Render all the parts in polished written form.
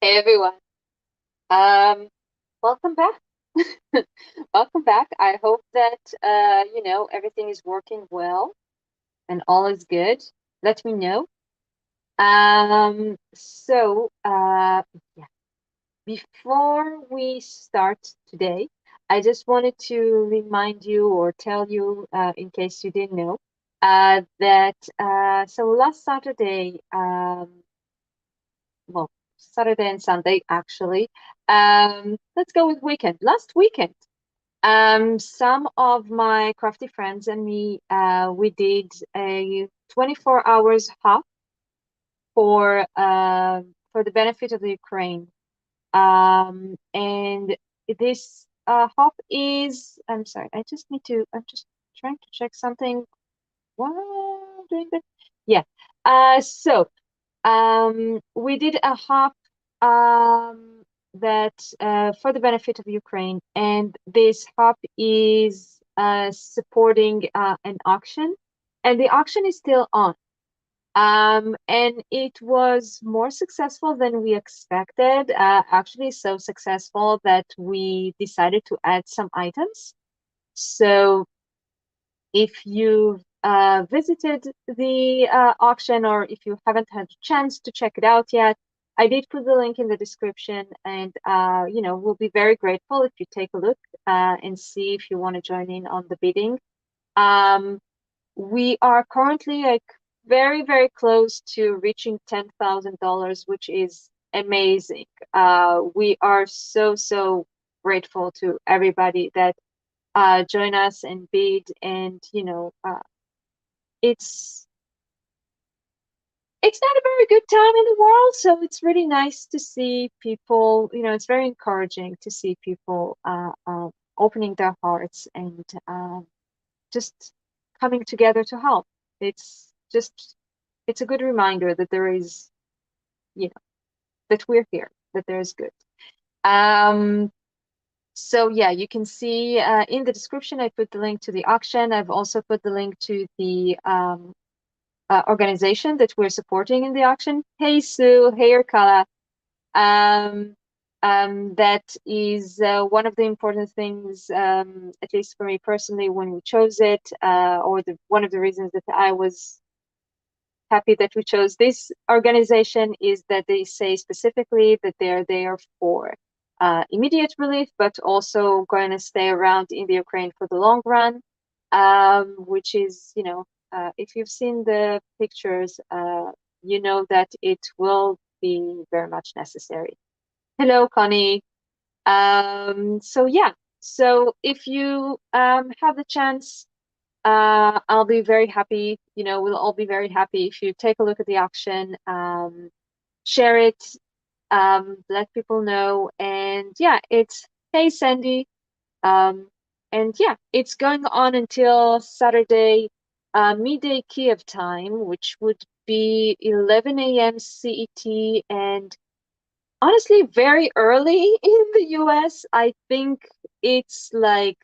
Hey everyone. Um, welcome back. Welcome back. I hope that everything is working well and all is good. Let me know. Yeah, before we start today, I just wanted to remind you or tell you, in case you didn't know, that so last Saturday, well, Saturday and Sunday actually. Let's go with weekend. Last weekend, some of my crafty friends and me, we did a 24 hours hop for the benefit of the Ukraine. And this hop is, I'm sorry, I'm just trying to check something while doing that. Yeah. So we did a hop that for the benefit of Ukraine, and this hop is supporting an auction, and the auction is still on. And it was more successful than we expected. Actually, so successful that we decided to add some items. So if you've visited the auction or if you haven't had a chance to check it out yet, I did put the link in the description, and we'll be very grateful if you take a look and see if you want to join in on the bidding. Um, we are currently like very, very close to reaching $10,000, which is amazing. We are so, so grateful to everybody that join us and bid, and it's it's not a very good time in the world, so it's really nice to see people, it's very encouraging to see people opening their hearts and just coming together to help. It's just it's a good reminder that there is, that we're here, that there is good. Um, So yeah, you can see in the description, I put the link to the auction. I've also put the link to the organization that we're supporting in the auction. Hey Sue, hey Erkala. Um, that is one of the important things, at least for me personally, when we chose it, or one of the reasons that I was happy that we chose this organization is that they say specifically that they're there for immediate relief, but also going to stay around in the Ukraine for the long run, which is, if you've seen the pictures, you know that it will be very much necessary. Hello, Connie. So yeah, so if you have the chance, I'll be very happy. We'll all be very happy if you take a look at the auction, share it, let people know. And yeah, it's Hey Sandy. Um, and yeah, it's going on until Saturday, midday Kiev time, which would be 11 a.m. CET. And honestly, very early in the US. I think it's like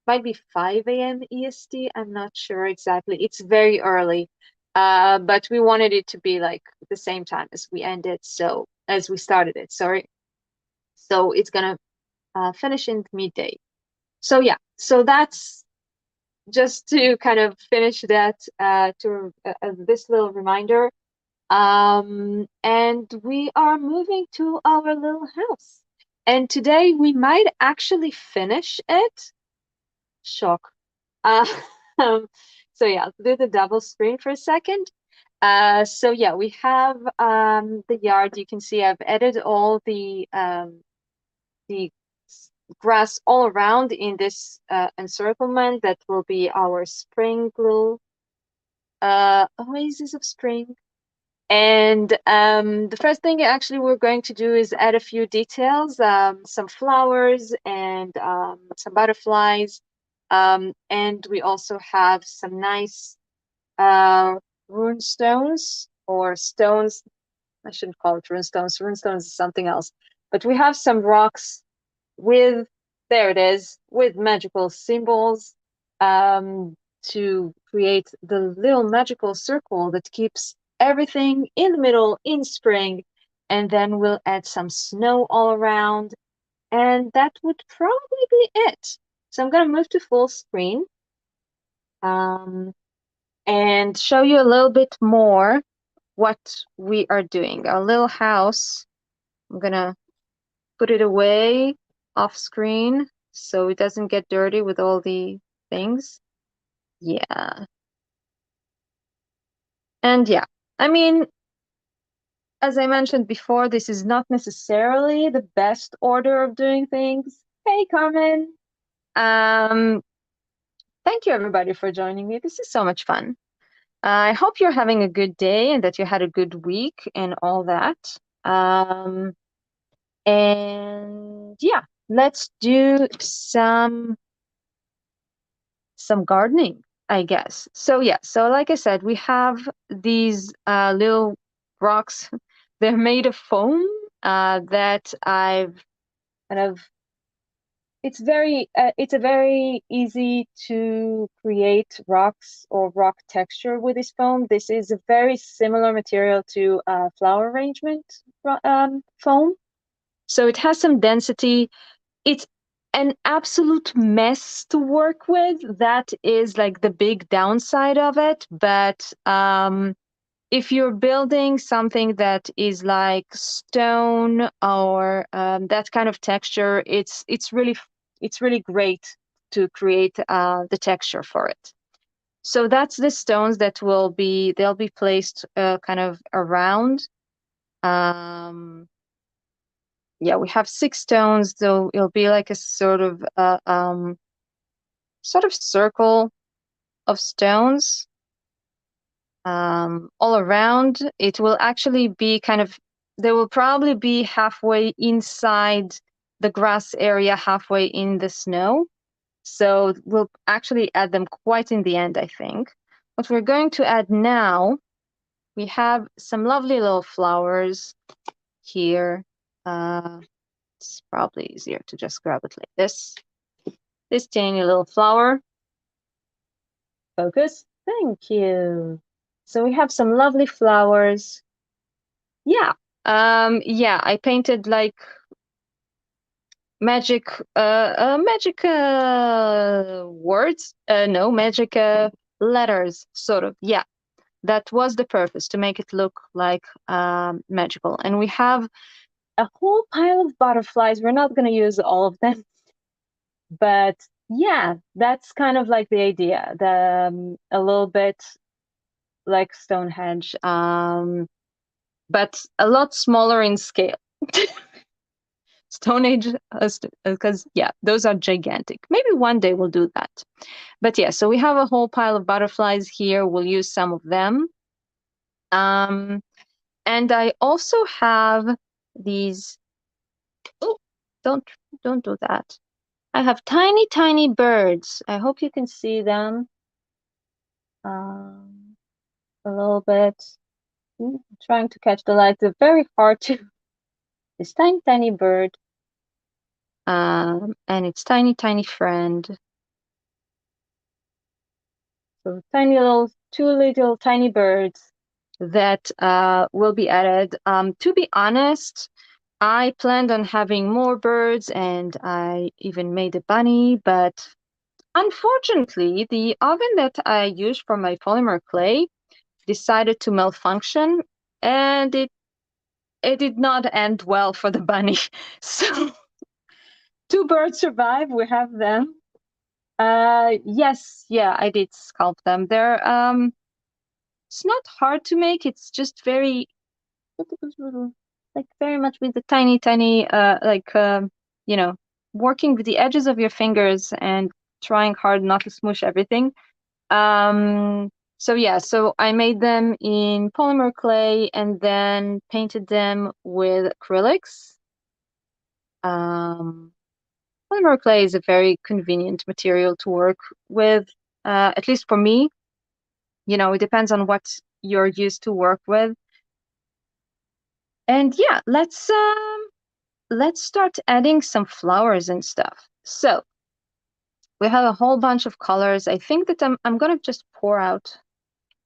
might be 5 a.m. EST. I'm not sure exactly. It's very early. But we wanted it to be like the same time as we ended, so as we started it, sorry. So it's gonna finish in midday. So yeah, so that's just to kind of finish that to this little reminder. And we are moving to our little house. And today we might actually finish it. Shock. Uh, um, so yeah, I'll do the double screen for a second. So yeah, we have the yard. You can see I've added all the grass all around in this encirclement that will be our spring little oasis of spring. And the first thing actually we're going to do is add a few details, some flowers and some butterflies. And we also have some nice uh, rune stones or stones. I shouldn't call it rune stones. Rune stones is something else. But we have some rocks with, there it is, with magical symbols to create the little magical circle that keeps everything in the middle in spring. and then we'll add some snow all around, and that would probably be it. So I'm gonna move to full screen and show you a little bit more what we are doing. Our little house, I'm gonna put it away off screen so it doesn't get dirty with all the things. Yeah. And yeah, I mean, as I mentioned before, this is not necessarily the best order of doing things. Hey, Carmen. Um, Thank you everybody for joining me. This is so much fun. I hope you're having a good day and that you had a good week and all that. And yeah, let's do some gardening, I guess. So yeah, so like I said, we have these little rocks. They're made of foam that I've kind of it's a very easy to create rocks or rock texture with this foam. This is a very similar material to flower arrangement foam. So it has some density. It's an absolute mess to work with. That is like the big downside of it. But if you're building something that is like stone or that kind of texture, it's really great to create the texture for it. So that's the stones that they'll be placed kind of around. Yeah, we have 6 stones, so it'll be like a sort of circle of stones all around. It will actually be kind of, they will probably be halfway inside the grass area, halfway in the snow. So we'll actually add them quite in the end, I think. What we're going to add now, we have some lovely little flowers here. It's probably easier to just grab it like this. This tiny little flower. Focus. Thank you. So we have some lovely flowers. Yeah. Yeah, I painted like magic magic words. No, magic letters, sort of. Yeah. That was the purpose, to make it look like magical. And we have a whole pile of butterflies. We're not going to use all of them, but yeah, that's kind of like the idea. A little bit like Stonehenge, but a lot smaller in scale. Stone Age, because yeah, those are gigantic. Maybe one day we'll do that. But yeah, so we have a whole pile of butterflies here. We'll use some of them. And I also have these. Oh, don't do that. I have tiny, tiny birds. I hope you can see them. A little bit. Trying to catch the light. They're very hard to. This tiny, tiny bird. And its tiny, tiny friend. So two little tiny birds that will be added. To be honest, I planned on having more birds, and I even made a bunny, but unfortunately, the oven that I used for my polymer clay decided to malfunction, and it did not end well for the bunny. So 2 birds survive. We have them. Yes, yeah, I did sculpt them. They're it's not hard to make. It's just very like very much with the tiny, tiny you know, working with the edges of your fingers and trying hard not to smoosh everything. So yeah, so I made them in polymer clay and then painted them with acrylics. Polymer clay is a very convenient material to work with, at least for me. You know, it depends on what you're used to work with. And yeah, let's start adding some flowers and stuff. So we have a whole bunch of colors. I think that I'm gonna just pour out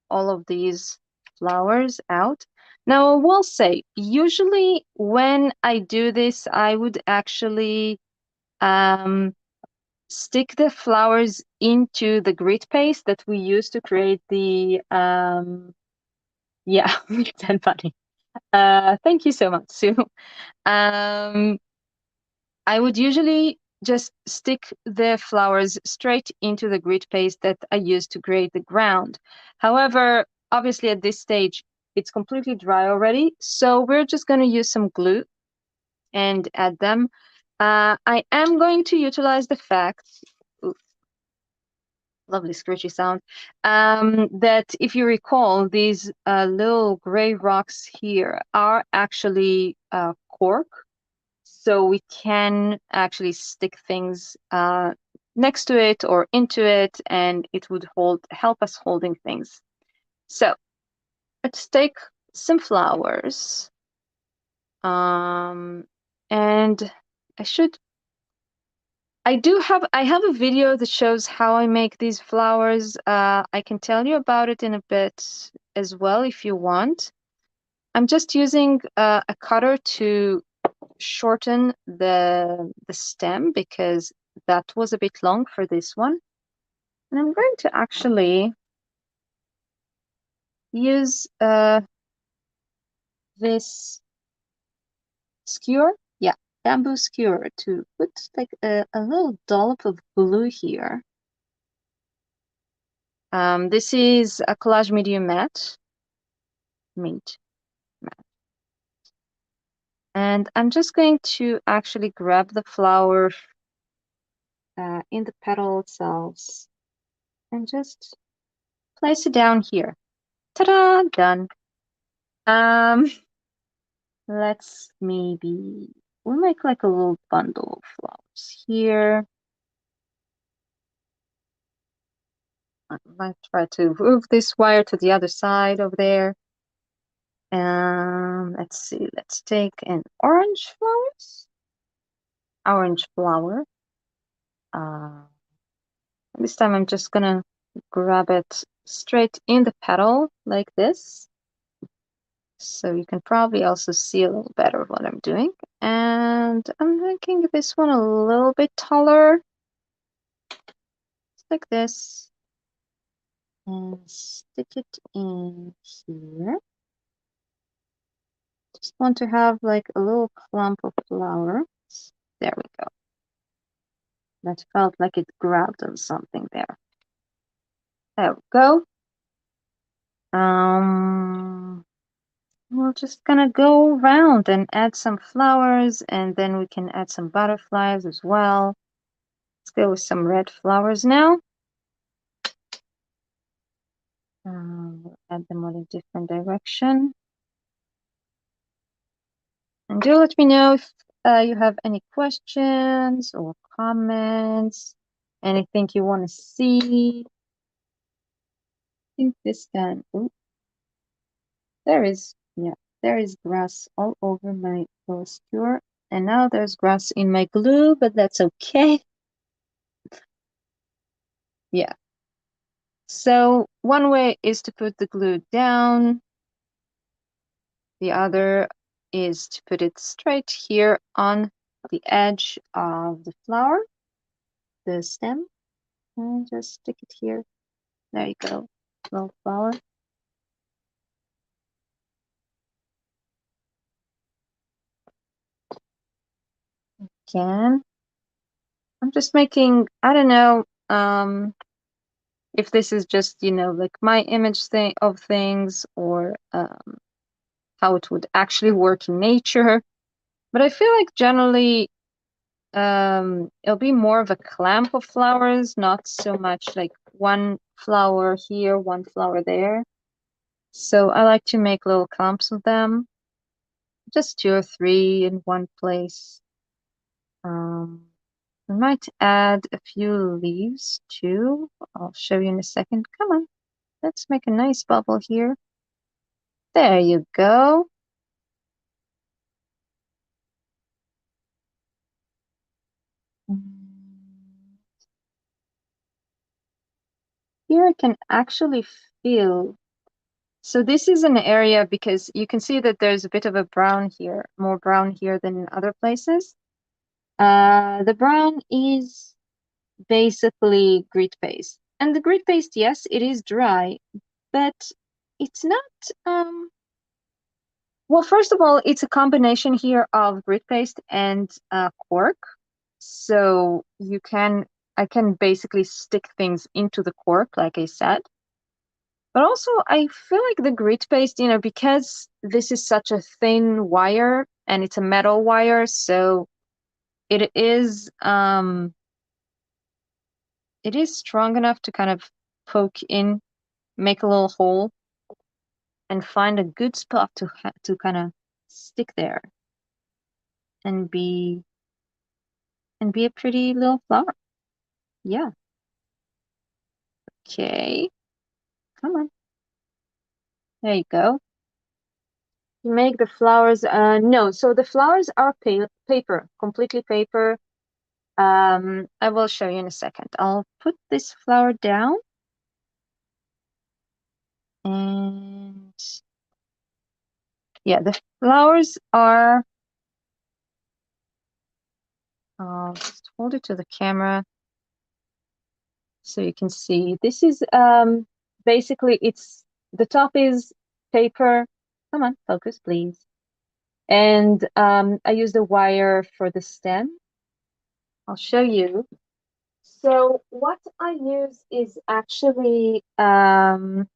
all of these flowers out. Now, I will say, usually when I do this, I would actually stick the flowers into the grit paste that we use to create the yeah, that's funny. Thank you so much, Sue. Um, I would usually just stick the flowers straight into the grit paste that I use to create the ground. However, obviously at this stage, it's completely dry already, so we're just going to use some glue and add them. I am going to utilize the fact, ooh, lovely scratchy sound, that if you recall, these little gray rocks here are actually cork. So we can actually stick things next to it or into it, and it would help us holding things. So let's take some flowers. And I have a video that shows how I make these flowers. I can tell you about it in a bit as well if you want. I'm just using a cutter to shorten the stem because that was a bit long for this one. And I'm going to actually use this skewer, yeah, bamboo skewer to put like a little dollop of glue here. This is a collage medium matte. And I'm just going to actually grab the flower in the petal itself and just place it down here. Ta-da! Done. Um, let's we'll make like a little bundle of flowers here. I might try to move this wire to the other side over there. Let's see, let's take an orange flower. This time I'm just gonna grab it straight in the petal like this. So you can probably also see a little better what I'm doing. And I'm making this one a little bit taller. Like this. And stick it in here. Just want to have like a little clump of flowers. There we go. That felt like it grabbed on something there. There we go. We're just gonna go around and add some flowers, and then we can add some butterflies as well. Let's go with some red flowers now. We'll add them on a different direction. And do let me know if you have any questions or comments, anything you want to see. I think this time, ooh, there is grass all over my skewer. And now there's grass in my glue, but that's okay. Yeah. So one way is to put the glue down. The other is to put it straight here on the edge of the flower, the stem, and just stick it here. There you go, little flower. Again, I'm just making, I don't know if this is just, like my image of things or how it would actually work in nature. But I feel like generally it'll be more of a clamp of flowers, not so much like one flower here, one flower there. So I like to make little clumps of them, just 2 or 3 in one place. I might add a few leaves too. I'll show you in a second. Come on, let's make a nice bubble here. There you go. Here I can actually feel So this is an area because you can see that there's a bit of a brown here, more brown here than in other places. The brown is basically grit paste. And the grit paste, yes, it is dry, but it's not, well, first of all, it's a combination here of grit paste and cork. So I can basically stick things into the cork, like I said. But also, I feel like the grit paste, because this is such a thin wire and it's a metal wire, so it is strong enough to kind of poke in, make a little hole, and find a good spot to kind of stick there and be a pretty little flower. Yeah. Okay. Come on. There you go. You make the flowers. No, so the flowers are paper, completely paper. I will show you in a second. I'll put this flower down. And yeah, the flowers are, I'll just hold it to the camera so you can see. This is basically the top is paper. Come on, focus, please. And I used a wire for the stem. I'll show you. So what I use is actually the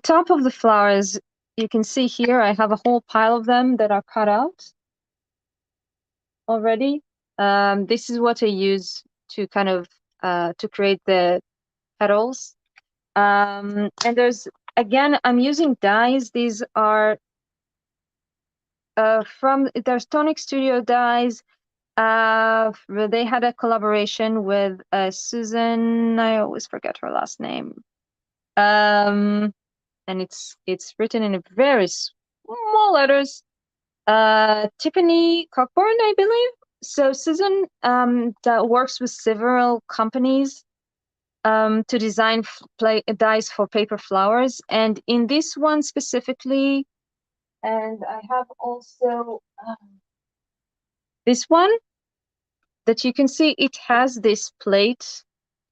top of the flowers. You can see here I have a whole pile of them that are cut out already. This is what I use to kind of to create the petals. And again, I'm using dyes. These are there's Tonic Studio dyes. They had a collaboration with Susan. I always forget her last name. And it's written in a very small letters. Tiffany Cockburn, I believe. So Susan that works with several companies to design dyes for paper flowers, and in this one specifically, and I have also this one that you can see. It has this plate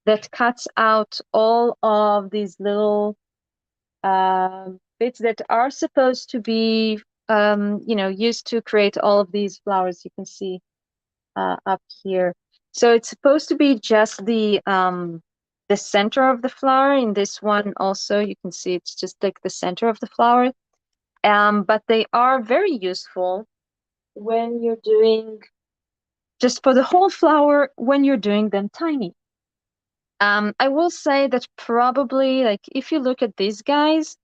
that cuts out all of these little bits that are supposed to be used to create all of these flowers. You can see up here. So it's supposed to be just the center of the flower. In this one also, you can see it's just like the center of the flower. But they are very useful when you're doing just for the whole flower when you're doing them tiny. I will say that probably, like, if you look at these guys,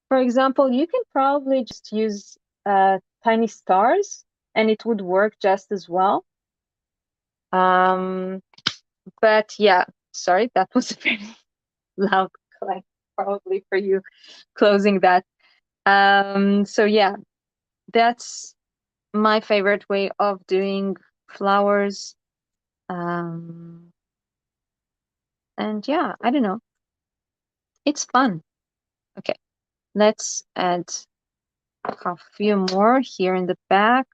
for example, you can probably just use tiny stars and it would work just as well. But yeah, sorry, that was a very loud click probably for you closing that. So yeah, that's my favorite way of doing flowers. And yeah, I don't know. It's fun. Okay, let's add a few more here in the back.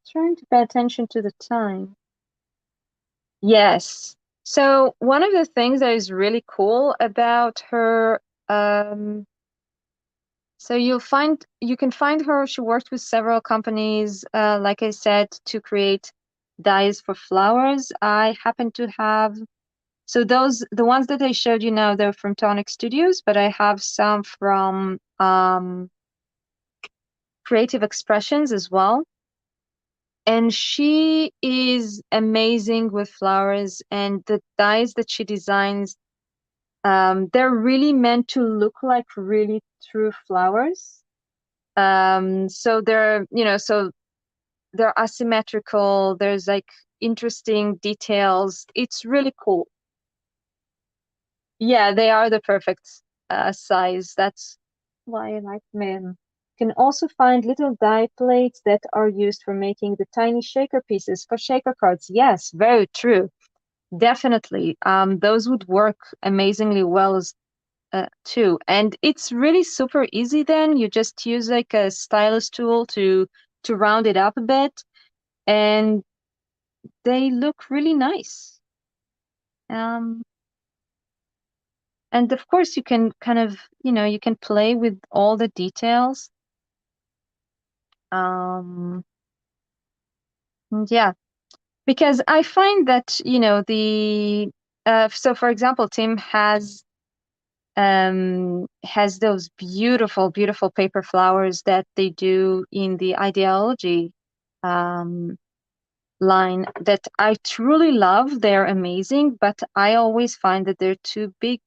Trying to pay attention to the time. Yes. So one of the things that is really cool about her, so you can find her. She worked with several companies, like I said, to create dyes for flowers. I happen to have, so the ones that I showed you now, they're from Tonic Studios, but I have some from Creative Expressions as well. And she is amazing with flowers, and the dyes that she designs, they're really meant to look like really true flowers. So they're asymmetrical. There's like interesting details. It's really cool. Yeah, they are the perfect size. That's why I like them. You can also find little die plates that are used for making the tiny shaker pieces for shaker cards. Yes, very true. Definitely. Those would work amazingly well as too. And it's really super easy then. You just use like a stylus tool to round it up a bit, and they look really nice. Um, and of course you can kind of, you can play with all the details. Yeah, because I find that, the so for example, Tim has those beautiful, beautiful paper flowers that they do in the ideology um, line that I truly love. They're amazing, but I always find that they're too big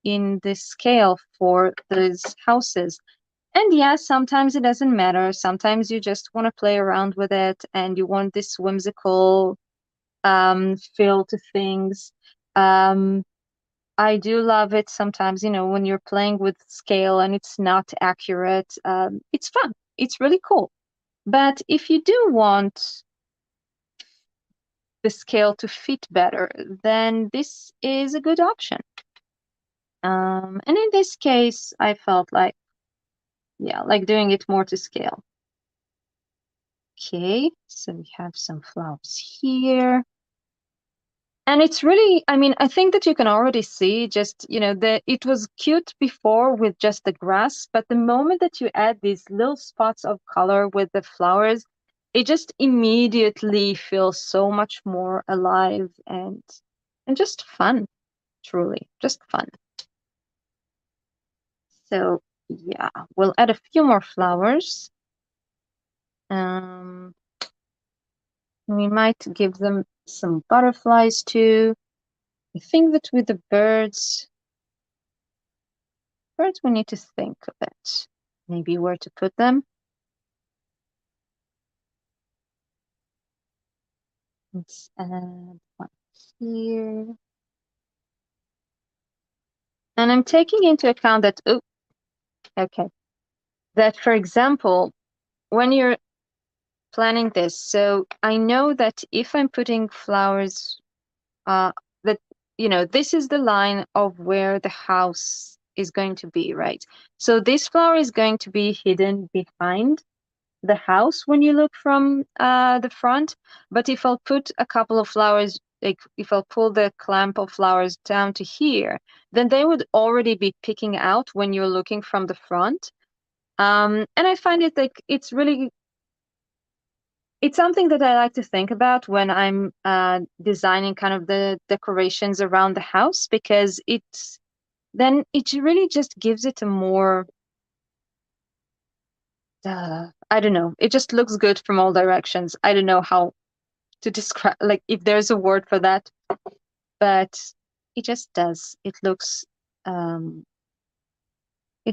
in the scale for these houses. And yes, sometimes it doesn't matter. Sometimes you just want to play around with it and you want this whimsical feel to things. Um, I do love it sometimes, when you're playing with scale and it's not accurate. It's fun. It's really cool. But if you do want the scale to fit better, then this is a good option. And in this case, I felt like, yeah, like doing it more to scale. Okay, so we have some flowers here. And it's really, I mean, I think that you can already see just, it was cute before with just the grass, but the moment that you add these little spots of color with the flowers, it just immediately feels so much more alive and just fun, truly, just fun. So yeah, we'll add a few more flowers. Um, we might give them some butterflies too. I think that with the birds, we need to think a bit. Maybe where to put them. Let's add one here. And I'm taking into account that, oh, okay, that for example, when you're planning this, so I know that if I'm putting flowers, that, this is the line of where the house is going to be, right? So this flower is going to be hidden behind the house when you look from the front. But if I'll put a couple of flowers, like if I'll pull the clamp of flowers down to here, then they would already be picking out when you're looking from the front. And I find it like it's something that I like to think about when I'm designing kind of the decorations around the house, because then it really just gives it a more I don't know, it just looks good from all directions. I don't know how to describe, like, if there's a word for that, but it just does. It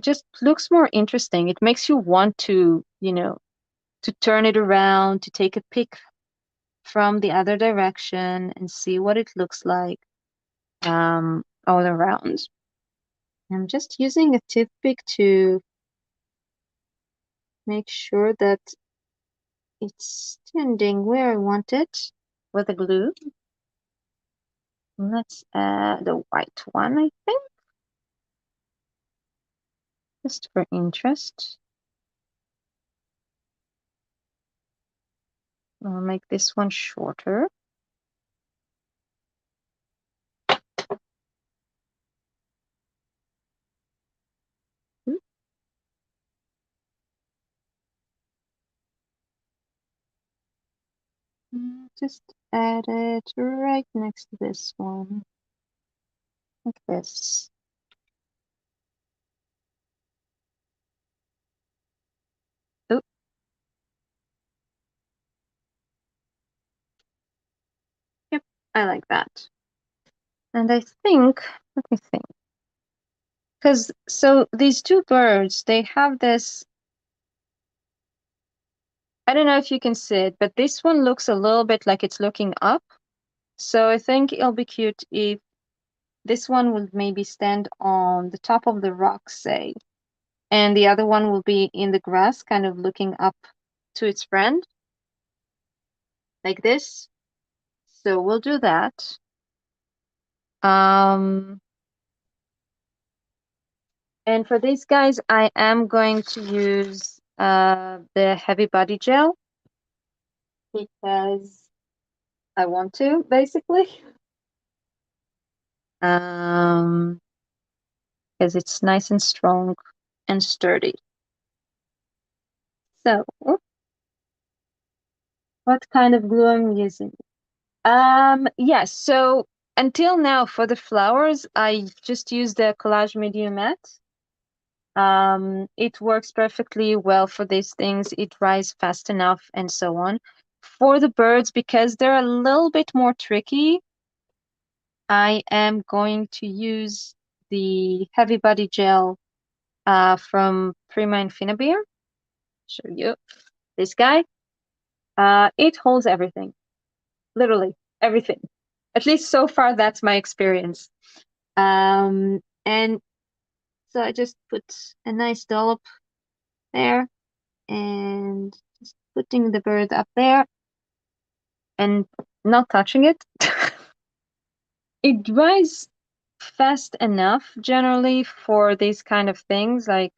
just looks more interesting. It makes you want to, to turn it around, to take a pic from the other direction and see what it looks like all around. I'm just using a toothpick to make sure that it's standing where I want it with the glue. Let's add the white one, I think, just for interest. I'll make this one shorter. Just add it right next to this one, like this. Oh, yep, I like that. And I think, let me think, because so these two birds, they have this, I don't know if you can see it, but this one looks a little bit like it's looking up. So I think it'll be cute if this one would maybe stand on the top of the rock, say. and the other one will be in the grass, kind of looking up to its friend, like this. So we'll do that. And for these guys, I am going to use the heavy body gel because I want to, basically. Because it's nice and strong and sturdy. So, what kind of glue I'm using? Yes, so until now for the flowers, I just use the collage medium matte. It works perfectly well for these things. It dries fast enough and so on. For the birds, because they're a little bit more tricky, I am going to use the heavy body gel from Prima and Finnabair. Show you this guy. It holds everything, literally everything. At least so far, that's my experience. And so I just put a nice dollop there and just putting the bird up there and not touching it. It dries fast enough generally for these kind of things. Like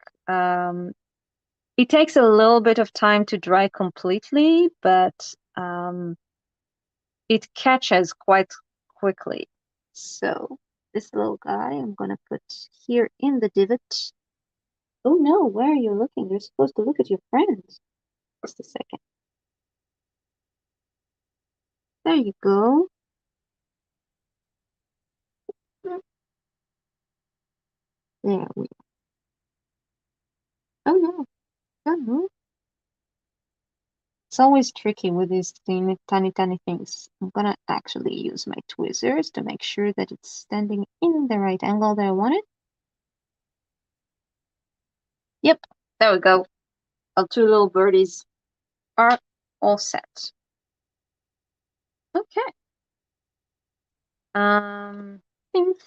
it takes a little bit of time to dry completely, but it catches quite quickly. So this little guy I'm gonna put here in the divot. Oh no, where are you looking? You're supposed to look at your friends. Just a second. There you go. There we go. Oh no. Oh no. It's always tricky with these tiny things. I'm gonna actually use my tweezers to make sure that it's standing in the right angle that I want it. Yep, there we go. Our two little birdies are all set. Okay. I think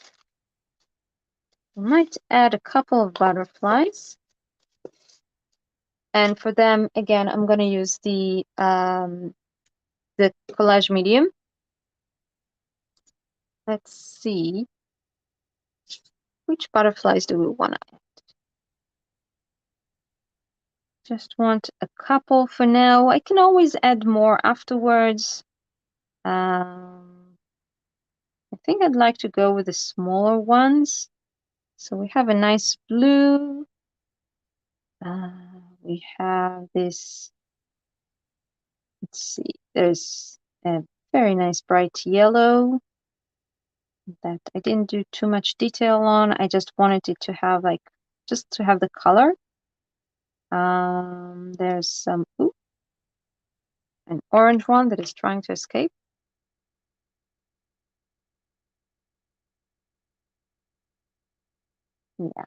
we might add a couple of butterflies. And for them, again, I'm gonna use the collage medium. Let's see. Which butterflies do we want to add? Just want a couple for now. I can always add more afterwards. I think I'd like to go with the smaller ones. So we have a nice blue. We have this, let's see, there's a very nice bright yellow that I didn't do too much detail on. I just wanted it to have like, just to have the color. There's some, an orange one that is trying to escape. Yeah.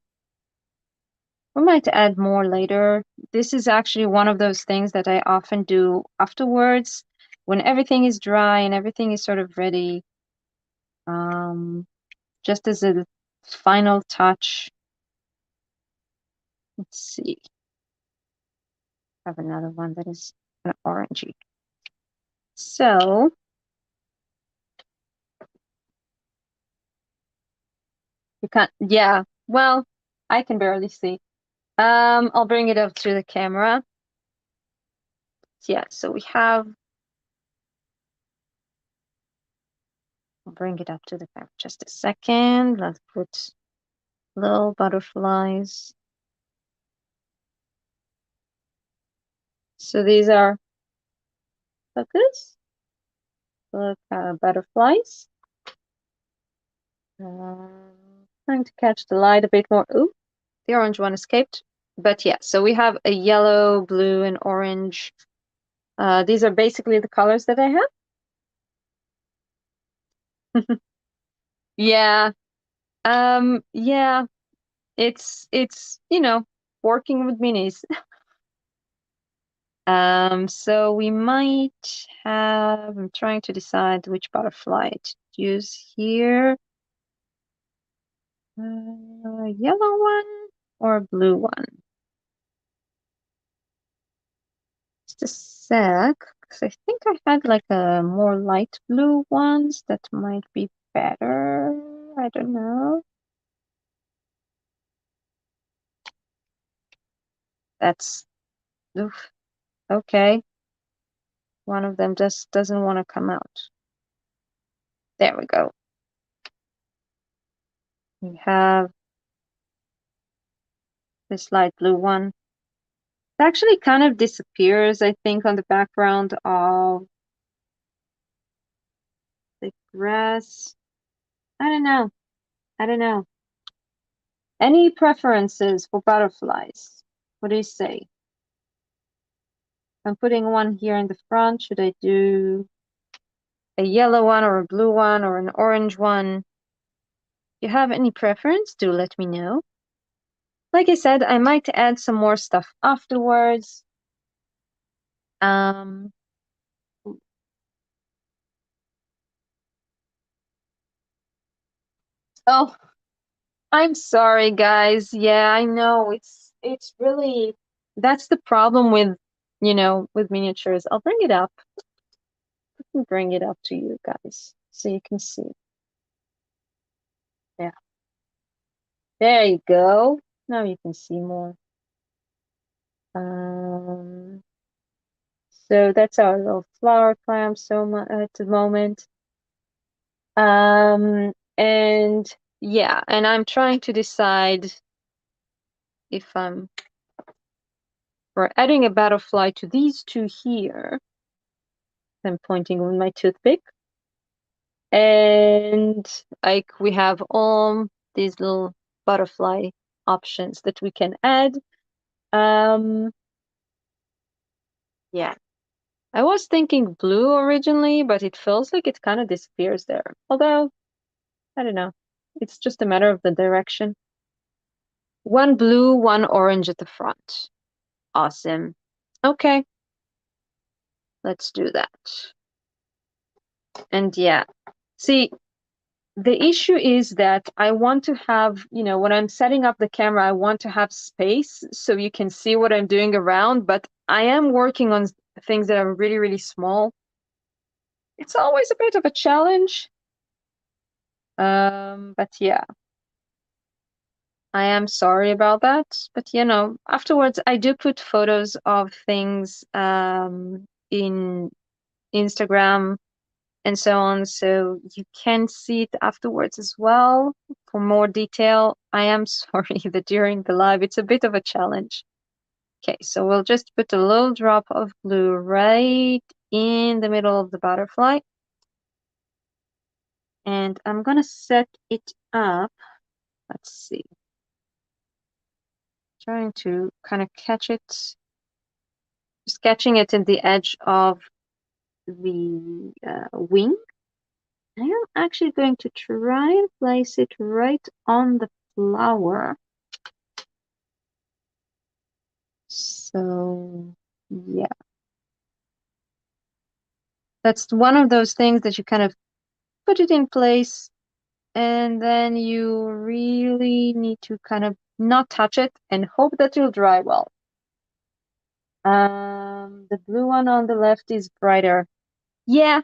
We might add more later. This is actually one of those things that I often do afterwards when everything is dry and everything is sort of ready. Just as a final touch. Let's see. I have another one that is kind of orangey. So you can't, yeah, well, I can barely see. I'll bring it up to the camera. Yeah, so we have, I'll bring it up to the camera just a second. Let's put little butterflies. So these are focus, look butterflies. Trying to catch the light a bit more. Ooh, the orange one escaped. But yeah, so we have a yellow, blue, and orange. These are basically the colors that I have. Yeah. Yeah, it's working with minis. So we might have, I'm trying to decide which butterfly to use here. Yellow one or blue one? Just a sec, because I think I had like a more light blue ones that might be better. I don't know. That's oof, okay. One of them just doesn't want to come out. There we go. We have this light blue one. It actually kind of disappears, I think, on the background of the grass. I don't know. I don't know. Any preferences for butterflies? What do you say? I'm putting one here in the front. Should I do a yellow one or a blue one or an orange one? If you have any preference, do let me know. Like I said, I might add some more stuff afterwards. Oh, I'm sorry, guys. Yeah, I know it's really that's the problem with, with miniatures. I'll bring it up. I can bring it up to you guys so you can see. Yeah. There you go. Now you can see more. Um, so that's our little flower clamp at the moment. And yeah, and I'm trying to decide if we're adding a butterfly to these two here. I'm pointing with my toothpick. And like we have all these little butterfly options that we can add. Yeah. I was thinking blue originally, but it feels like it kind of disappears there. Although, I don't know. It's just a matter of the direction. One blue, one orange at the front. Awesome. Okay, let's do that. And yeah, see, the issue is that I want to have, when I'm setting up the camera, I want to have space so you can see what I'm doing around, but I am working on things that are really, really small. It's always a bit of a challenge. But yeah, I am sorry about that. But afterwards, I do put photos of things in Instagram and so on, so you can see it afterwards as well for more detail. I am sorry that during the live it's a bit of a challenge. Okay, so we'll just put a little drop of glue right in the middle of the butterfly. And I'm gonna set it up. Let's see. Trying to kind of catch it. Just catching it in the edge of the wing. I am actually going to try and place it right on the flower. So, yeah. That's one of those things that you kind of put it in place and then you really need to kind of not touch it and hope that it'll dry well. The blue one on the left is brighter. Yeah,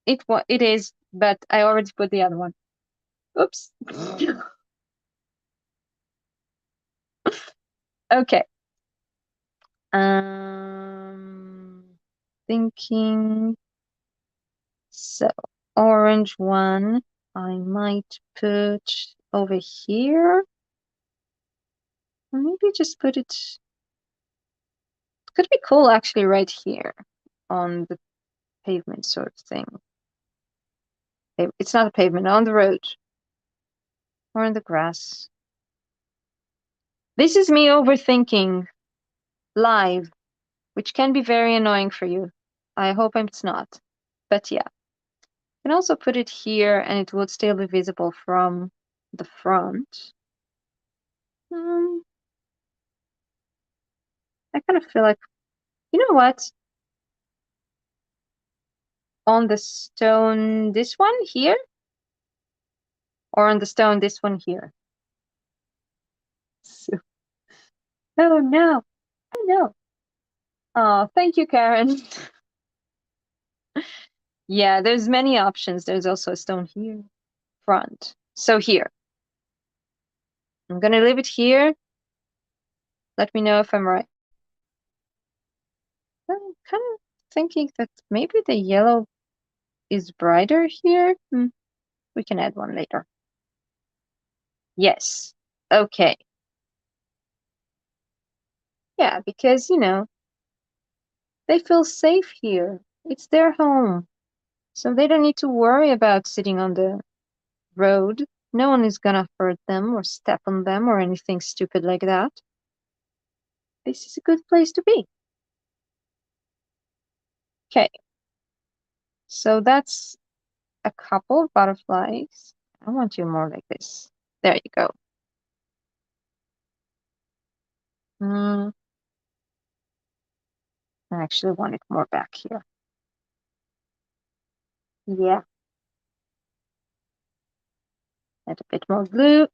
it is, but I already put the other one. Oops. Okay. Thinking. So, orange one, I might put over here. Or maybe just put it. Could be cool actually right here on the pavement sort of thing. It's not a pavement, on the road. Or in the grass. This is me overthinking live, which can be very annoying for you. I hope it's not. But yeah. You can also put it here and it would still be visible from the front. I kind of feel like, you know what? On the stone, this one here? Or on the stone, this one here? So, oh no. I know. Oh, thank you, Karen. Yeah, there's many options. There's also a stone here, front. So here, I'm gonna leave it here. Let me know if I'm right. I'm kind of thinking that maybe the yellow is brighter here. We can add one later. Yes. Okay. Yeah, because, they feel safe here. It's their home. So they don't need to worry about sitting on the road. No one is gonna hurt them or step on them or anything stupid like that. This is a good place to be. Okay. So that's a couple of butterflies. I want you more like this. There you go. I actually want it more back here. Yeah. Add a bit more glue.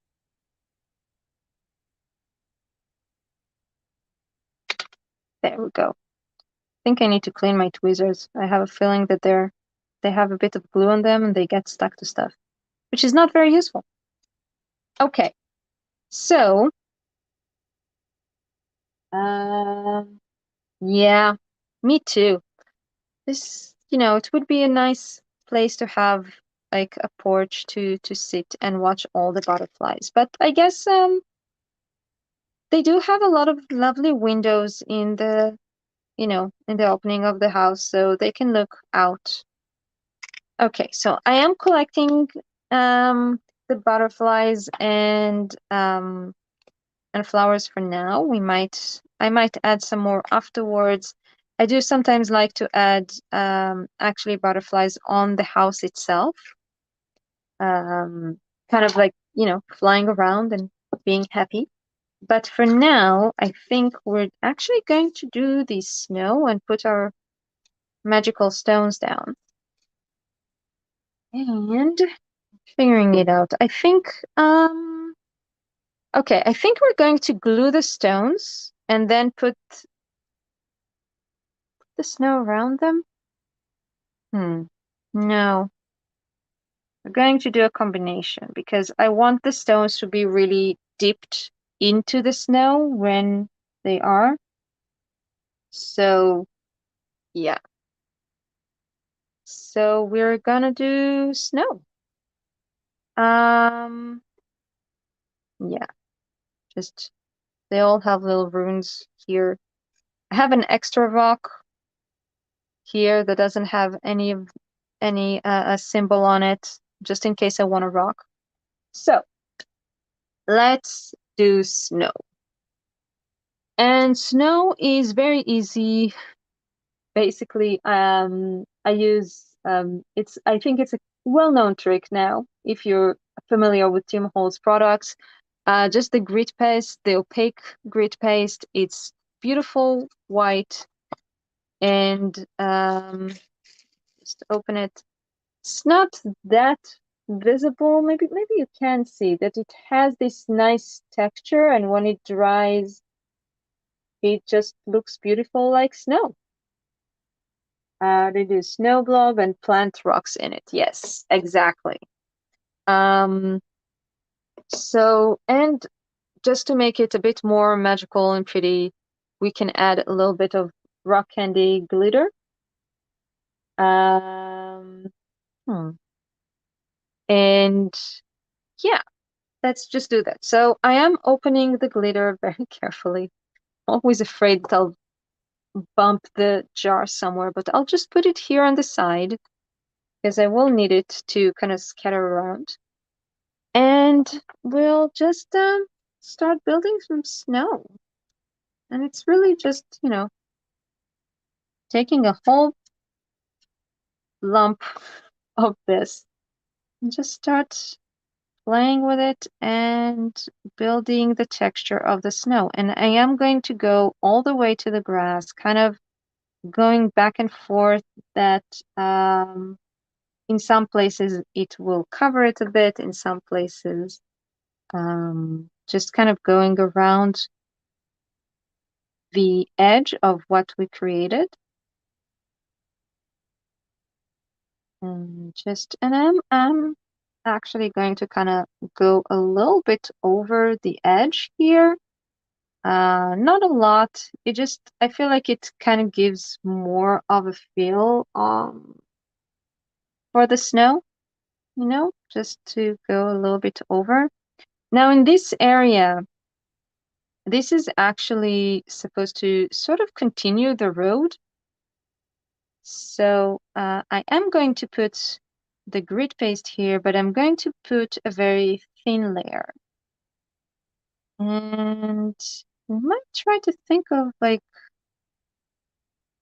There we go. I think I need to clean my tweezers. I have a feeling that they have a bit of glue on them and they get stuck to stuff, which is not very useful. Okay. So, yeah, me too. This, it would be a nice place to have like a porch to sit and watch all the butterflies. But I guess they do have a lot of lovely windows in the opening of the house, so they can look out. Okay, so I am collecting the butterflies and flowers for now. I might add some more afterwards. I do sometimes like to add actually butterflies on the house itself, kind of like, flying around and being happy. But for now, I think we're actually going to do the snow and put our magical stones down. And figuring it out. Okay, I think we're going to glue the stones and then put the snow around them. No, we're going to do a combination because I want the stones to be really dipped into the snow when they are. So, yeah. So we're gonna do snow. Yeah, just they all have little runes here. I have an extra rock here that doesn't have any a symbol on it, just in case I want a rock. So let's do snow. And snow is very easy. Basically, I use I think it's a well-known trick now if you're familiar with Tim Holtz products. Just the grit paste, the opaque grit paste. It's beautiful white, and just open it. It's not that visible. Maybe you can see that it has this nice texture, and when it dries, it just looks beautiful like snow. They do snow globe and plant rocks in it. Yes, exactly. Um, and just to make it a bit more magical and pretty, we can add a little bit of rock candy glitter. Um, hmm. And yeah, let's just do that. So I am opening the glitter very carefully. Always afraid that I'll bump the jar somewhere, but I'll just put it here on the side because I will need it to kind of scatter around. And we'll just start building some snow. And it's really just, taking a whole lump of this and just start playing with it and building the texture of the snow. And I am going to go all the way to the grass, kind of going back and forth that in some places it will cover it a bit, in some places just kind of going around the edge of what we created. And I'm actually going to kind of go a little bit over the edge here. Not a lot. I feel like it kind of gives more of a feel for the snow, just to go a little bit over. Now in this area, this is actually supposed to sort of continue the road. So I am going to put the grit paste here, but I'm going to put a very thin layer. And I might try to think of like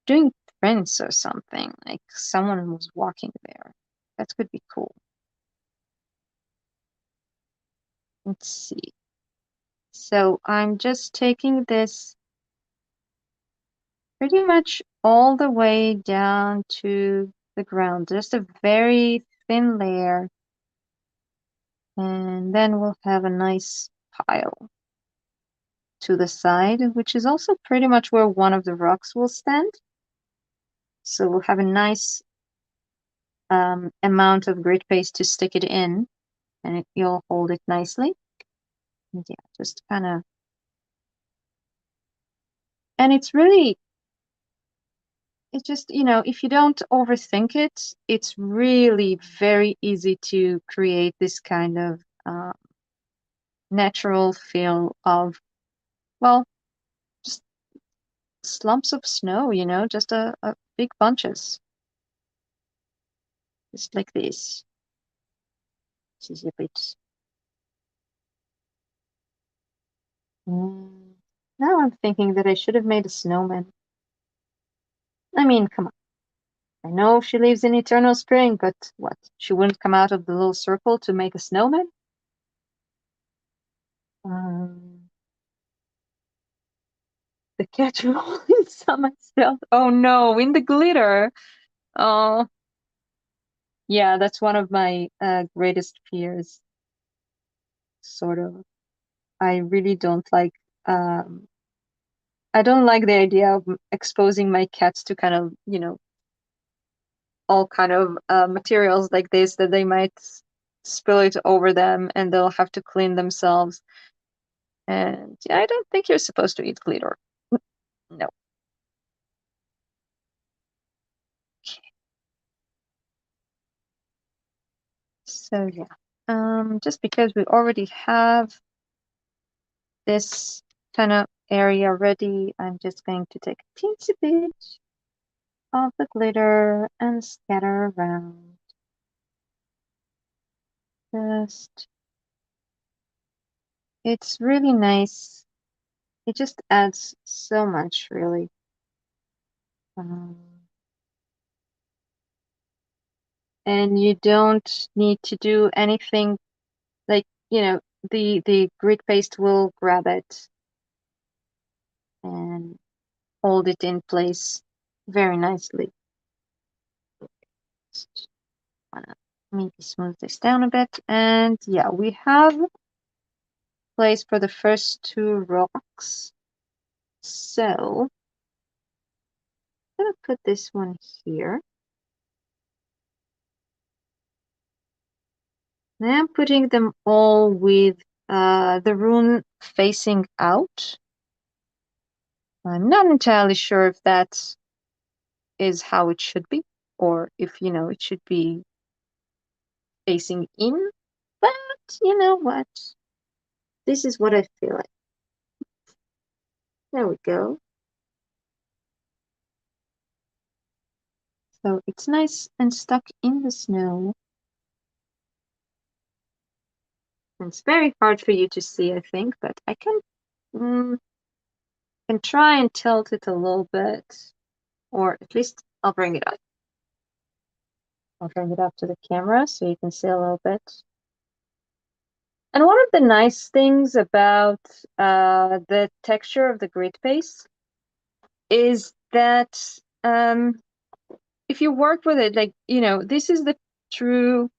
doing prints or something, like someone was walking there. That could be cool. Let's see. So I'm just taking this pretty much all the way down to the ground, just a very thin layer. And then we'll have a nice pile to the side, which is also pretty much where one of the rocks will stand. So we'll have a nice amount of grit paste to stick it in, and you'll hold it nicely. And yeah, just kind of, and it's just, if you don't overthink it, it's really very easy to create this kind of natural feel of, well, just slumps of snow, just a big bunches. Just like this. This is a bit. Now I'm thinking that I should have made a snowman. I mean, come on. I know she lives in eternal spring, but what? She wouldn't come out of the little circle to make a snowman? Um, the catch rolling myself. Oh no, in the glitter. Oh, yeah, that's one of my greatest fears, sort of. I really don't like I don't like the idea of exposing my cats to kind of, all kind of materials like this that they might spill it over them and they'll have to clean themselves. And yeah, I don't think you're supposed to eat glitter. No. So yeah, just because we already have this kind of area ready, I'm just going to take a teensy bit of the glitter and scatter around. Just, it's really nice. It just adds so much, really. Um, and you don't need to do anything like, the grit paste will grab it and hold it in place very nicely. Just wanna maybe smooth this down a bit. And yeah, we have place for the first two rocks. So I'm gonna put this one here. And I'm putting them all with the rune facing out. I'm not entirely sure if that is how it should be, or if, it should be facing in, but you know what? This is what I feel like. There we go. So it's nice and stuck in the snow. And it's very hard for you to see, I think, but I can try and tilt it a little bit, or at least I'll bring it up. I'll bring it up to the camera so you can see a little bit. And one of the nice things about the texture of the grit paste is that if you work with it, like, this is the true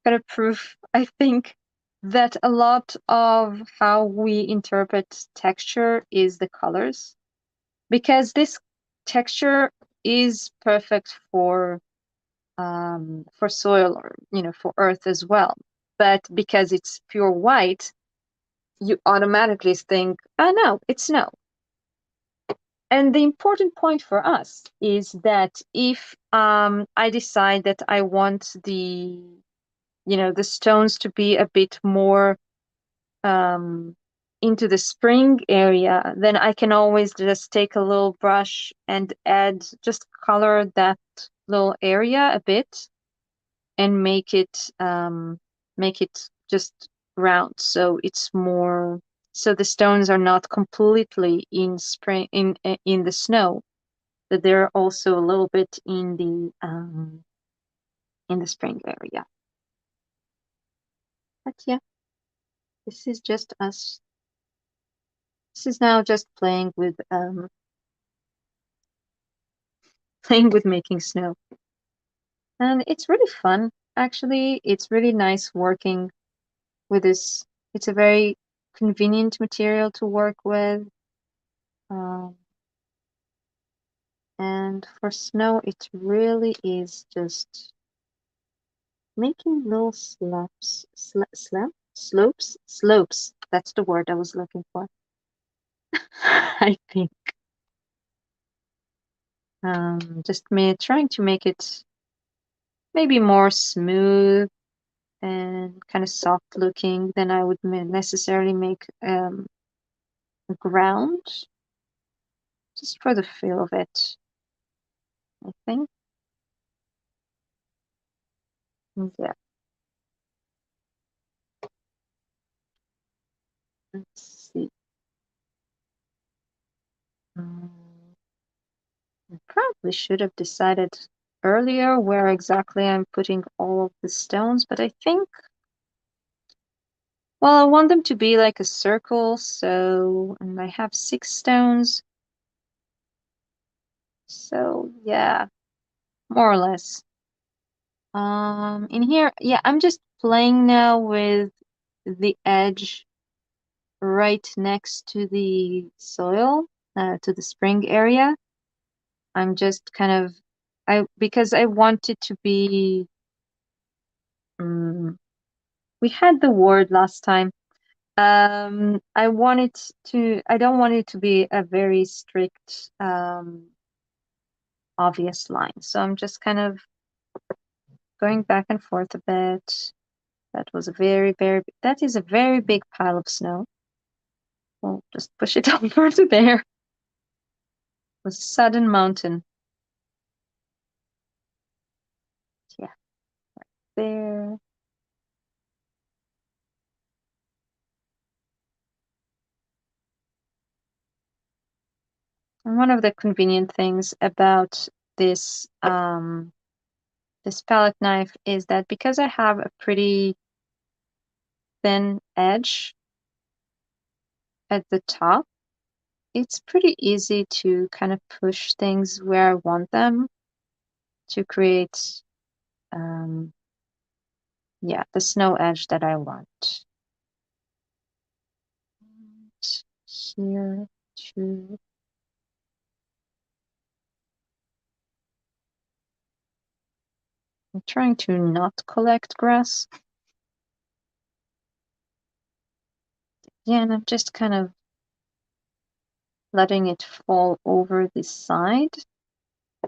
kind of proof, I think, that a lot of how we interpret texture is the colors. because this texture is perfect for soil, or for earth as well. But because it's pure white, you automatically think, oh no, it's snow. And the important point for us is that if I decide that I want the stones to be a bit more um, into the spring area, then I can always just take a little brush and just color that little area a bit and make it just round, so it's more, so the stones are not completely in spring in the snow, that they're also a little bit in the spring area. But yeah, this is just us. This is now just playing with making snow. And it's really fun, actually. It's really nice working with this. It's a very convenient material to work with. Um, and for snow, it really is just making little slopes. That's the word I was looking for. I think. Just trying to make it maybe more smooth and kind of soft looking than I would necessarily make a ground, just for the feel of it, I think. Yeah. Let's see. Um, I probably should have decided earlier where exactly I'm putting all of the stones, but I think, well, I want them to be like a circle, and I have 6 stones. So yeah, more or less. In here, yeah, I'm just playing now with the edge right next to the soil, to the spring area. I'm just kind of, because I want it to be, we had the word last time. I don't want it to be a very strict, obvious line. So I'm just kind of going back and forth a bit. That is a very big pile of snow. We'll just push it over to there. It was a sudden mountain. Yeah, there. And one of the convenient things about this this palette knife is that because I have a pretty thin edge at the top, it's pretty easy to kind of push things where I want them to create, yeah, the snow edge that I want. And here too. I'm trying to not collect grass. Yeah, and I'm just kind of letting it fall over the side.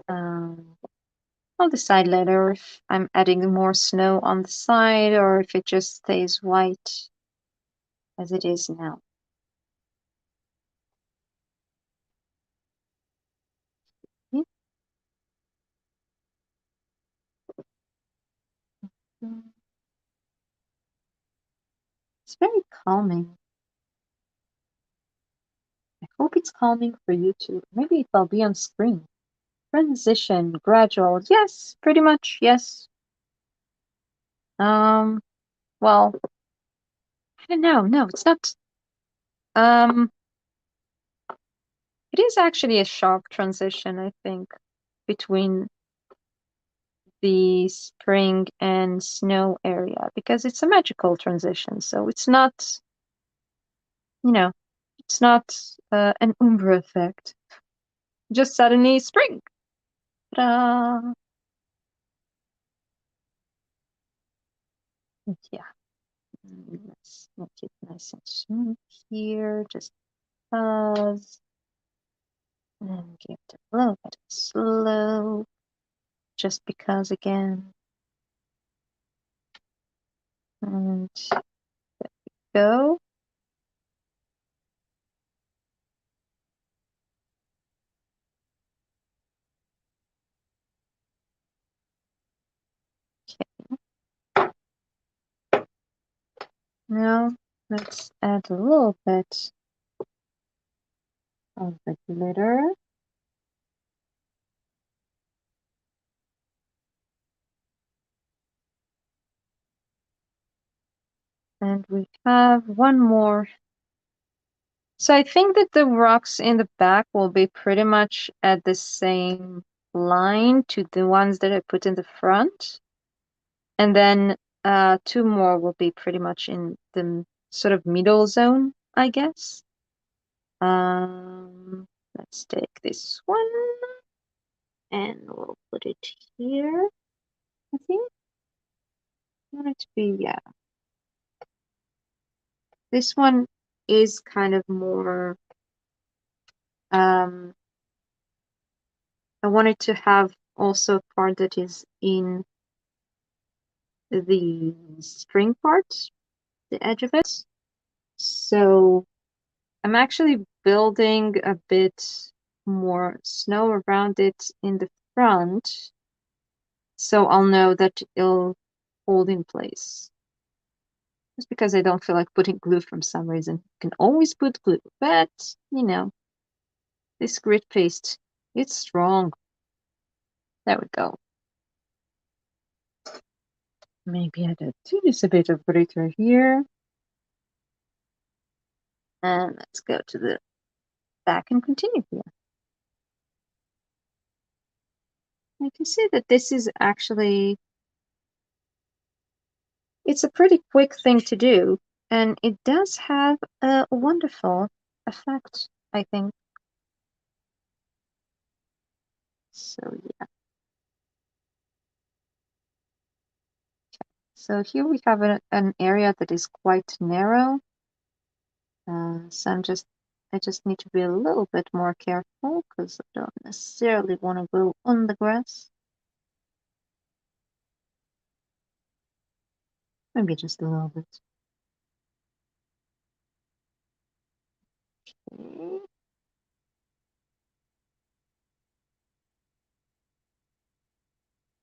I'll decide later if I'm adding more snow on the side or if it just stays white as it is now. Yeah. It's very calming. I hope it's calming for you too. Maybe it'll be on screen. Transition, gradual. Yes, pretty much. Yes. Um, well, I don't know. No, it's not. Um, it is actually a sharp transition, I think, between the spring and snow area, because it's a magical transition. So it's not, it's not an Umbra effect. just suddenly spring. Ta-da! Yeah. Let's make it nice and smooth here, just because. And give it a little bit of slow, just because again. And there we go. Okay. Now let's add a little bit of the glitter. And we have one more. So I think that the rocks in the back will be pretty much at the same line to the ones that I put in the front. And then two more will be pretty much in the sort of middle zone, I guess. Let's take this one and we'll put it here, I think. I want it to be, yeah. This one is kind of more, I wanted to have also a part that is in the string part, the edge of it. So I'm actually building a bit more snow around it in the front, so I'll know that it'll hold in place. Just because I don't feel like putting glue from some reason. You can always put glue, but you know, this grit paste, it's strong. There we go. Maybe add just a bit of glitter here. And let's go to the back and continue here. You can see that this is actually, it's a pretty quick thing to do, and it does have a wonderful effect, I think. So yeah. So here we have an area that is quite narrow. So I just need to be a little bit more careful because I don't necessarily want to go on the grass. Maybe just a little bit. Okay.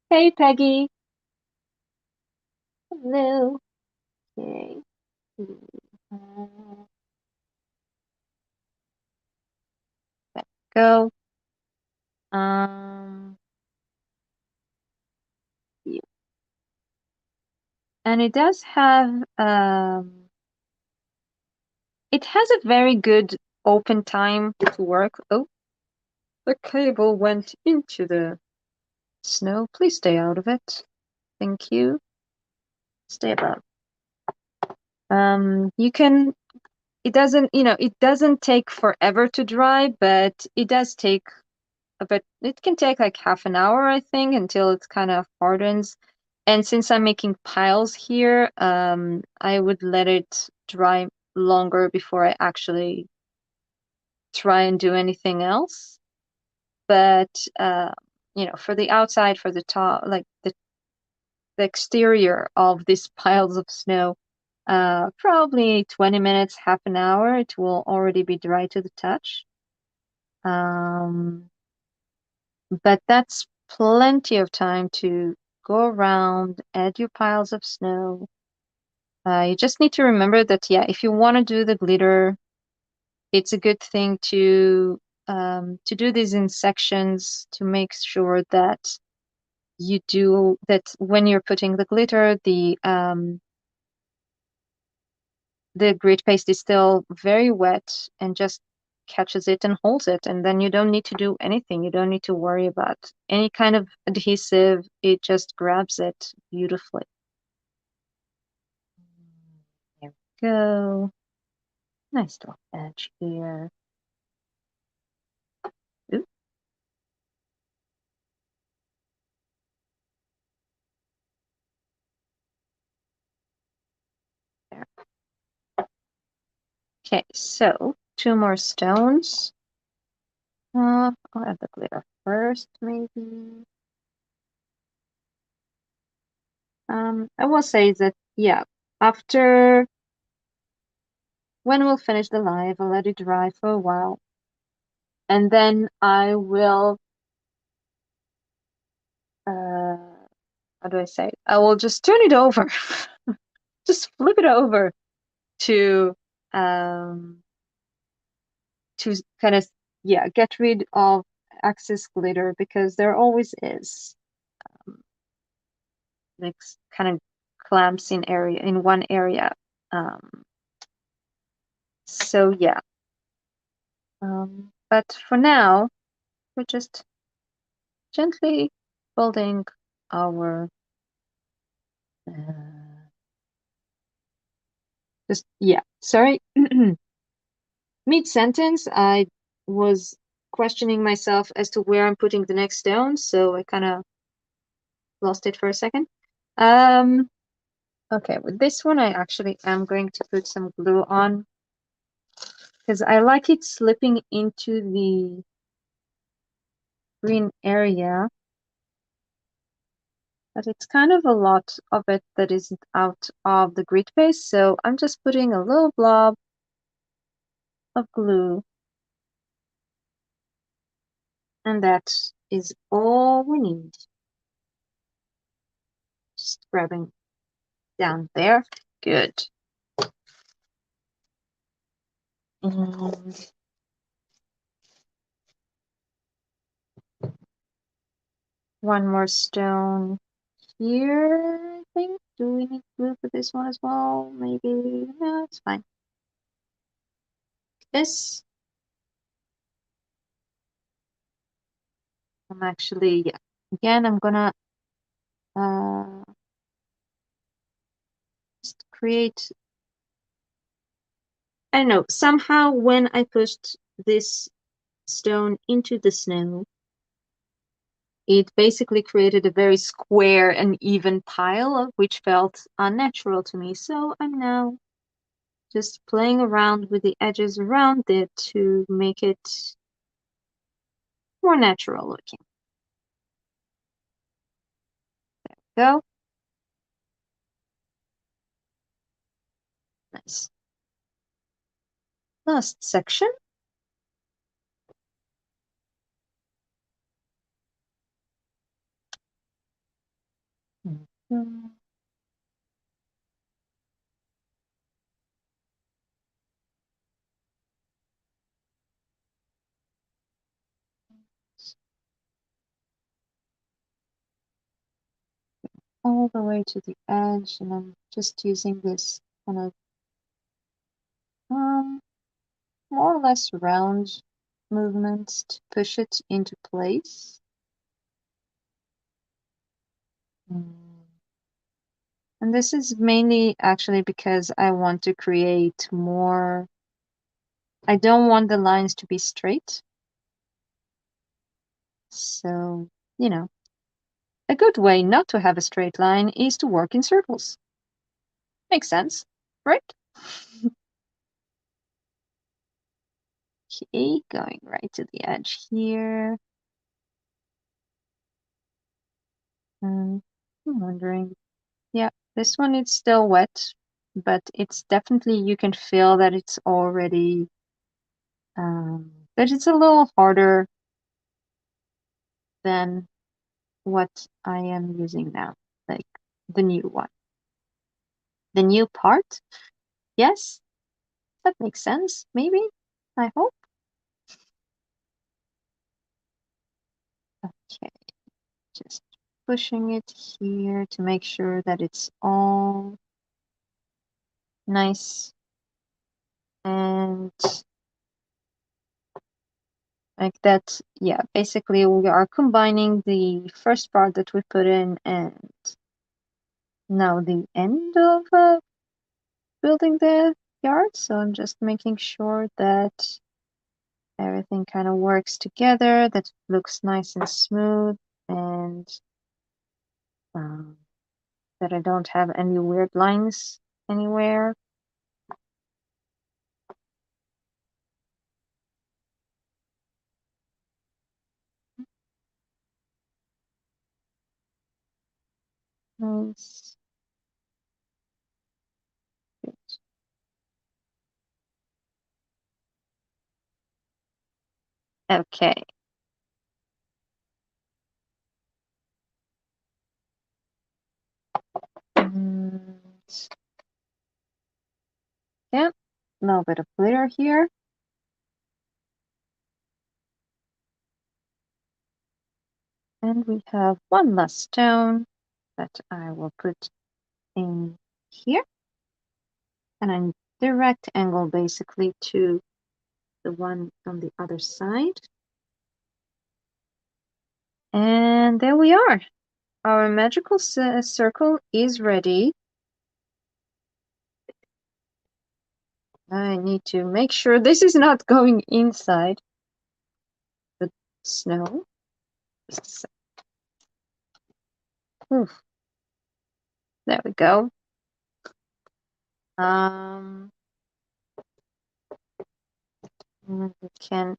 Hey, Peggy. Hello. Okay. Uh, Let go. Um, yeah. And it does have it has a very good open time to work. Oh, the cable went into the snow. Please stay out of it. Thank you. Stay above. You can, it doesn't, it doesn't take forever to dry, but it does take a bit, it can take like half an hour, I think, until it kind of hardens. And since I'm making piles here, I would let it dry longer before I actually try and do anything else. But for the outside, for the top, like the exterior of these piles of snow, probably 20 minutes, half an hour, it will already be dry to the touch. But that's plenty of time to go around, add your piles of snow. You just need to remember that, yeah, if you want to do the glitter, it's a good thing to do this in sections to make sure that you do that when you're putting the glitter, the grit paste is still very wet and just catches it and holds it, and then you don't need to do anything. You don't need to worry about any kind of adhesive. It just grabs it beautifully. There we go. Nice little edge here. Ooh. Okay, so 2 more stones. I'll add the glitter first, maybe. I will say that, yeah, after when we'll finish the live, I'll let it dry for a while. And then I will, how do I say it? I will just turn it over. Just flip it over to kind of, yeah, get rid of excess glitter because there always is like kind of clamps in one area. So yeah. But for now, we're just gently folding our just yeah, sorry. Mid-sentence, I was questioning myself as to where I'm putting the next stone, so I kind of lost it for a second. Okay, with this one, I actually am going to put some glue on because I like it slipping into the green area, but it's kind of a lot of it that isn't out of the grid base, so I'm just putting a little blob of glue, and that is all we need. Just grabbing down there. Good. And one more stone here, I think. Do we need glue for this one as well? Maybe. No, it's fine. This. I'm actually, yeah. Again, I'm gonna just create. I don't know. Somehow, when I pushed this stone into the snow, it basically created a very square and even pile, which felt unnatural to me. So I'm now just playing around with the edges around it to make it more natural looking. There we go. Nice. Last section. All the way to the edge, and I'm just using this kind of more or less round movements to push it into place. And this is mainly actually because I want to create more. I don't want the lines to be straight. So, you know, a good way not to have a straight line is to work in circles. Makes sense, right? Okay, going right to the edge here. I'm wondering, yeah, this one is still wet, but it's definitely, you can feel that it's already, that it's a little harder than what I am using now, like the new one. The new part? Yes, that makes sense, maybe, I hope. Okay, just pushing it here to make sure that it's all nice and like that. Yeah, basically we are combining the first part that we put in and now the end of building the yard. So I'm just making sure that everything kind of works together, that it looks nice and smooth, and that I don't have any weird lines anywhere. Nice. Good. Okay. And yeah, a little bit of glitter here. And we have one last stone that I will put in here. And a direct angle basically to the one on the other side. And there we are. Our magical circle is ready. I need to make sure this is not going inside the snow. Just a sec. Oof. There we go. And we can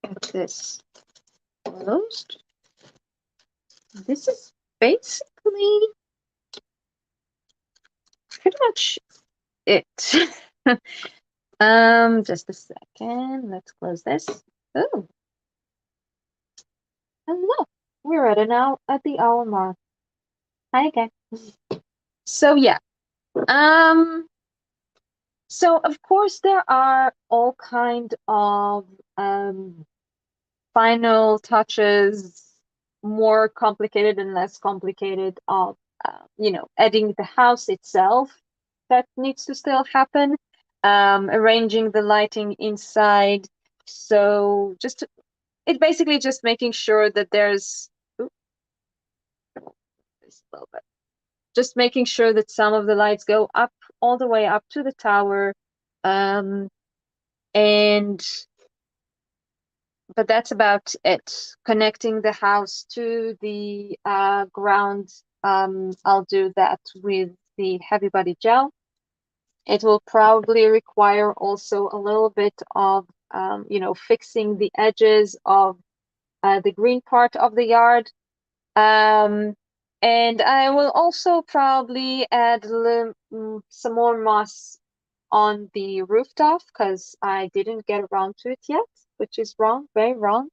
get this closed. This is basically pretty much it. Just a second. Let's close this. Oh, hello. We're at the hour mark. Hi again. So yeah. So of course there are all kind of final touches, more complicated and less complicated of adding the house itself that needs to still happen, arranging the lighting inside. So it's basically just making sure that there's this a little bit. Just making sure that some of the lights go up all the way up to the tower. And but that's about it. Connecting the house to the ground. I'll do that with the heavy body gel. It will probably require also a little bit of fixing the edges of the green part of the yard. And I will also probably add some more moss on the rooftop because I didn't get around to it yet, which is wrong, very wrong.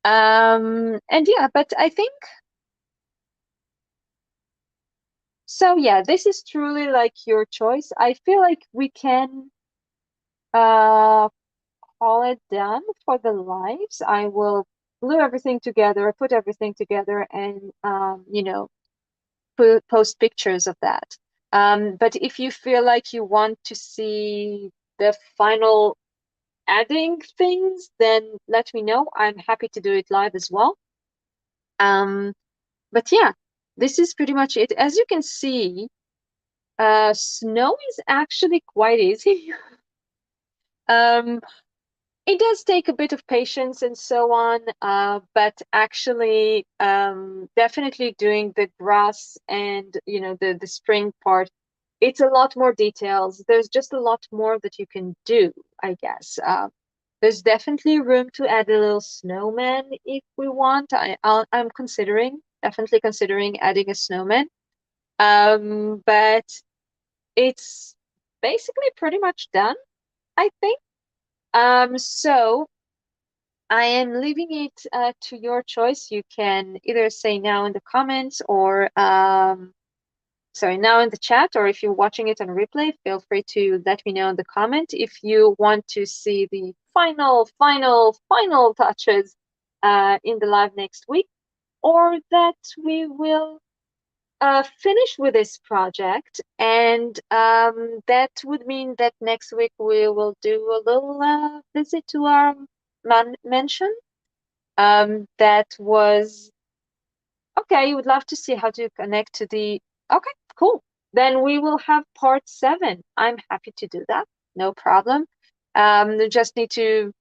And yeah, but I think so. Yeah, this is truly like your choice. I feel like we can uh call it done for the lives. I will glue everything together, put everything together, and post pictures of that. But if you feel like you want to see the final adding things, then let me know. I'm happy to do it live as well. But yeah, this is pretty much it. As you can see, snow is actually quite easy. um, it does take a bit of patience and so on, but actually, definitely doing the grass and the spring part, it's a lot more details. There's just a lot more that you can do, I guess. There's definitely room to add a little snowman if we want. I'm definitely considering adding a snowman. But it's basically pretty much done, I think. So I am leaving it to your choice. You can either say now in the comments or sorry, now in the chat, or if you're watching it on replay, feel free to let me know in the comment if you want to see the final touches in the live next week, or that we will finish with this project, and that would mean that next week we will do a little visit to our mansion. That was okay. You would love to see how to connect to the. Okay, cool. Then we will have part 7. I'm happy to do that. No problem. We just need to.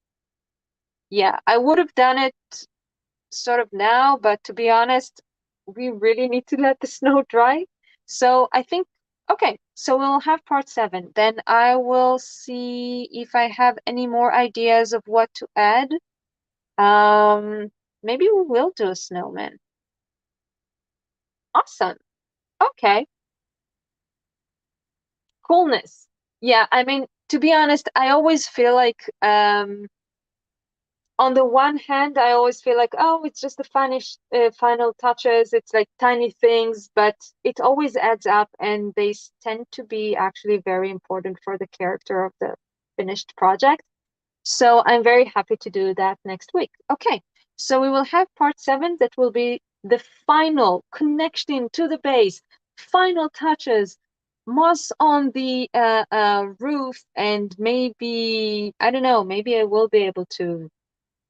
Yeah, I would have done it sort of now, but to be honest, we really need to let the snow dry. So I think, okay, so we'll have part 7. Then I will see if I have any more ideas of what to add. Maybe we will do a snowman. Awesome. Okay. Coolness. Yeah, I mean, to be honest, I always feel like on the one hand, I always feel like, oh, it's just the final touches. It's like tiny things, but it always adds up, and they tend to be actually very important for the character of the finished project. So I'm very happy to do that next week. Okay, so we will have part seven that will be the final connection to the base, final touches, moss on the roof, and maybe, I don't know, maybe I will be able to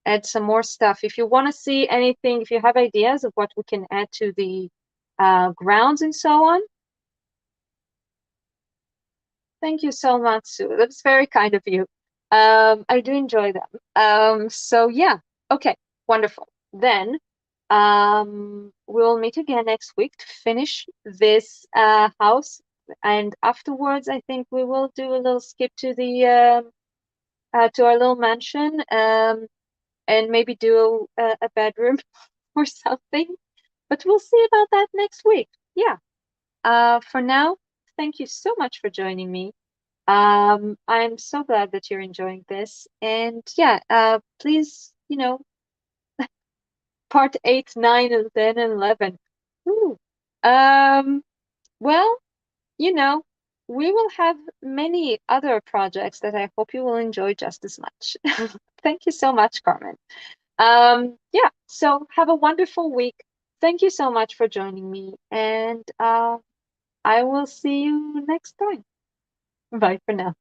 add some more stuff. If you want to see anything, if you have ideas of what we can add to the grounds and so on, thank you so much, Sue. That's very kind of you. I do enjoy them. So yeah, okay, wonderful. Then we'll meet again next week to finish this house, and afterwards, I think we will do a little skip to the to our little mansion, and maybe do a bedroom or something. But we'll see about that next week. Yeah. For now, thank you so much for joining me. I'm so glad that you're enjoying this. And yeah, please, part 8, 9, and 10, and 11. Ooh. Um, well, you know, we will have many other projects that I hope you will enjoy just as much. Thank you so much, Carmen. Yeah, so have a wonderful week. Thank you so much for joining me, and I will see you next time. Bye for now.